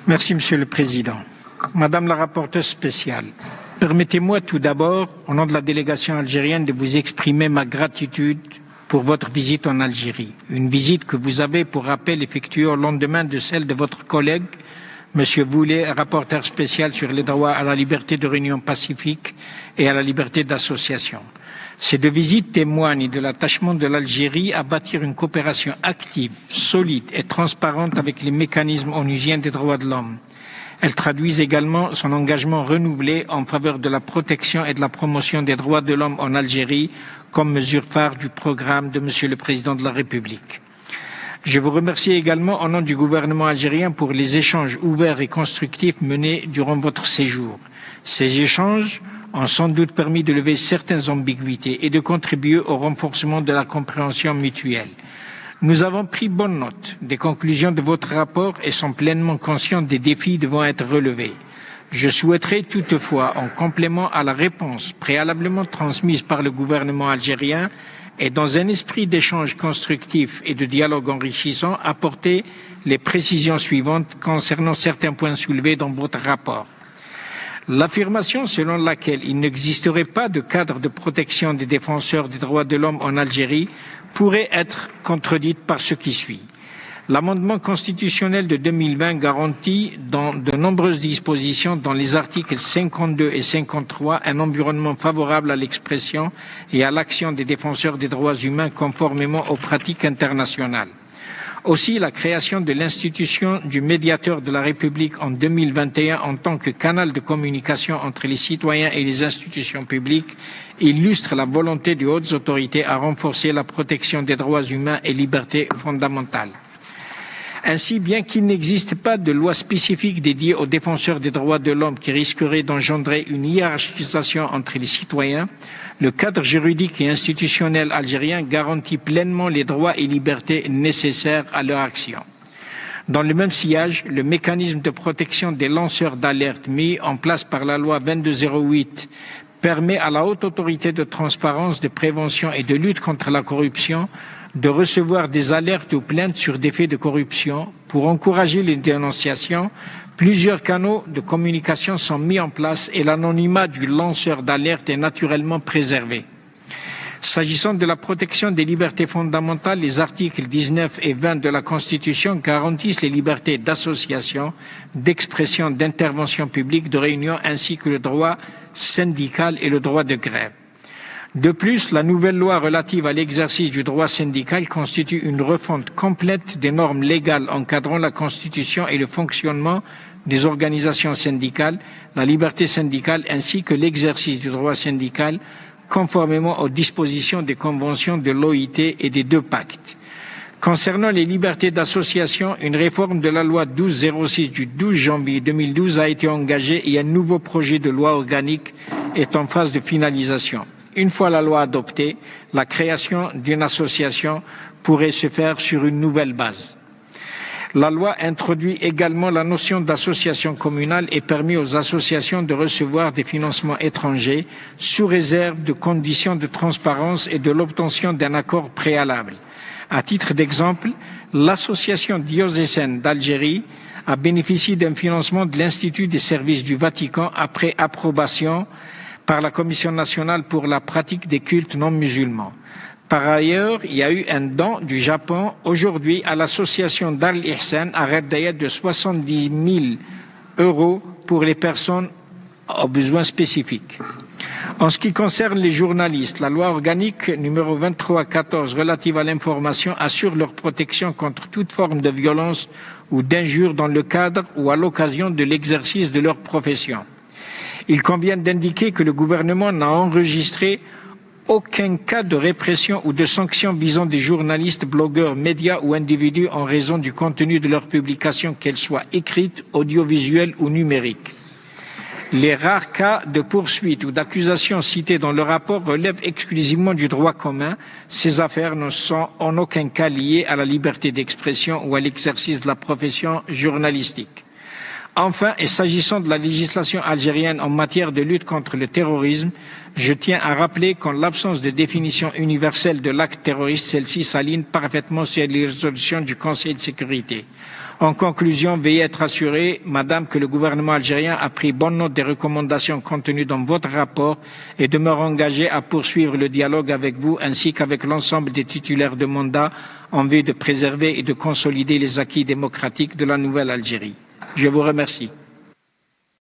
Merci, Monsieur le Président. Madame la rapporteure spéciale, permettez-moi tout d'abord, au nom de la délégation algérienne, de vous exprimer ma gratitude pour votre visite en Algérie. Une visite que vous avez, pour rappel, effectuée au lendemain de celle de votre collègue, Monsieur Boulet, rapporteur spécial sur les droits à la liberté de réunion pacifique et à la liberté d'association. Ces deux visites témoignent de l'attachement de l'Algérie à bâtir une coopération active, solide et transparente avec les mécanismes onusiens des droits de l'homme. Elles traduisent également son engagement renouvelé en faveur de la protection et de la promotion des droits de l'homme en Algérie comme mesure phare du programme de Monsieur le Président de la République. Je vous remercie également au nom du gouvernement algérien pour les échanges ouverts et constructifs menés durant votre séjour. Ces échanges ont sans doute permis de lever certaines ambiguïtés et de contribuer au renforcement de la compréhension mutuelle. Nous avons pris bonne note des conclusions de votre rapport et sommes pleinement conscients des défis devant être relevés. Je souhaiterais toutefois, en complément à la réponse préalablement transmise par le gouvernement algérien, et dans un esprit d'échange constructif et de dialogue enrichissant, apporter les précisions suivantes concernant certains points soulevés dans votre rapport. L'affirmation selon laquelle il n'existerait pas de cadre de protection des défenseurs des droits de l'homme en Algérie pourrait être contredite par ce qui suit. L'amendement constitutionnel de 2020 garantit dans de nombreuses dispositions, dans les articles 52 et 53, un environnement favorable à l'expression et à l'action des défenseurs des droits humains conformément aux pratiques internationales. Aussi, la création de l'institution du médiateur de la République en 2021 en tant que canal de communication entre les citoyens et les institutions publiques illustre la volonté des hautes autorités à renforcer la protection des droits humains et libertés fondamentales. Ainsi, bien qu'il n'existe pas de loi spécifique dédiée aux défenseurs des droits de l'homme qui risquerait d'engendrer une hiérarchisation entre les citoyens, le cadre juridique et institutionnel algérien garantit pleinement les droits et libertés nécessaires à leur action. Dans le même sillage, le mécanisme de protection des lanceurs d'alerte mis en place par la loi 2208 permet à la Haute Autorité de transparence, de prévention et de lutte contre la corruption de recevoir des alertes ou plaintes sur des faits de corruption. Pour encourager les dénonciations, plusieurs canaux de communication sont mis en place et l'anonymat du lanceur d'alerte est naturellement préservé. S'agissant de la protection des libertés fondamentales, les articles 19 et 20 de la Constitution garantissent les libertés d'association, d'expression, d'intervention publique, de réunion ainsi que le droit syndical et le droit de grève. De plus, la nouvelle loi relative à l'exercice du droit syndical constitue une refonte complète des normes légales encadrant la constitution et le fonctionnement des organisations syndicales, la liberté syndicale ainsi que l'exercice du droit syndical conformément aux dispositions des conventions de l'OIT et des deux pactes. Concernant les libertés d'association, une réforme de la loi 1206 du 12 janvier 2012 a été engagée et un nouveau projet de loi organique est en phase de finalisation. Une fois la loi adoptée, la création d'une association pourrait se faire sur une nouvelle base. La loi introduit également la notion d'association communale et permet aux associations de recevoir des financements étrangers sous réserve de conditions de transparence et de l'obtention d'un accord préalable. À titre d'exemple, l'association diocésaine d'Algérie a bénéficié d'un financement de l'Institut des services du Vatican après approbation par la Commission nationale pour la pratique des cultes non musulmans. Par ailleurs, il y a eu un don du Japon aujourd'hui à l'association Dar al-Ihsan à Red Dayat de 70 000 € pour les personnes aux besoins spécifiques. En ce qui concerne les journalistes, la loi organique numéro 2314 relative à l'information assure leur protection contre toute forme de violence ou d'injure dans le cadre ou à l'occasion de l'exercice de leur profession. Il convient d'indiquer que le gouvernement n'a enregistré aucun cas de répression ou de sanction visant des journalistes, blogueurs, médias ou individus en raison du contenu de leurs publications, qu'elles soient écrites, audiovisuelles ou numériques. Les rares cas de poursuites ou d'accusations cités dans le rapport relèvent exclusivement du droit commun. Ces affaires ne sont en aucun cas liées à la liberté d'expression ou à l'exercice de la profession journalistique. Enfin, et s'agissant de la législation algérienne en matière de lutte contre le terrorisme, je tiens à rappeler qu'en l'absence de définition universelle de l'acte terroriste, celle-ci s'aligne parfaitement sur les résolutions du Conseil de sécurité. En conclusion, veuillez être assurée, Madame, que le gouvernement algérien a pris bonne note des recommandations contenues dans votre rapport et demeure engagé à poursuivre le dialogue avec vous ainsi qu'avec l'ensemble des titulaires de mandats en vue de préserver et de consolider les acquis démocratiques de la nouvelle Algérie. Je vous remercie.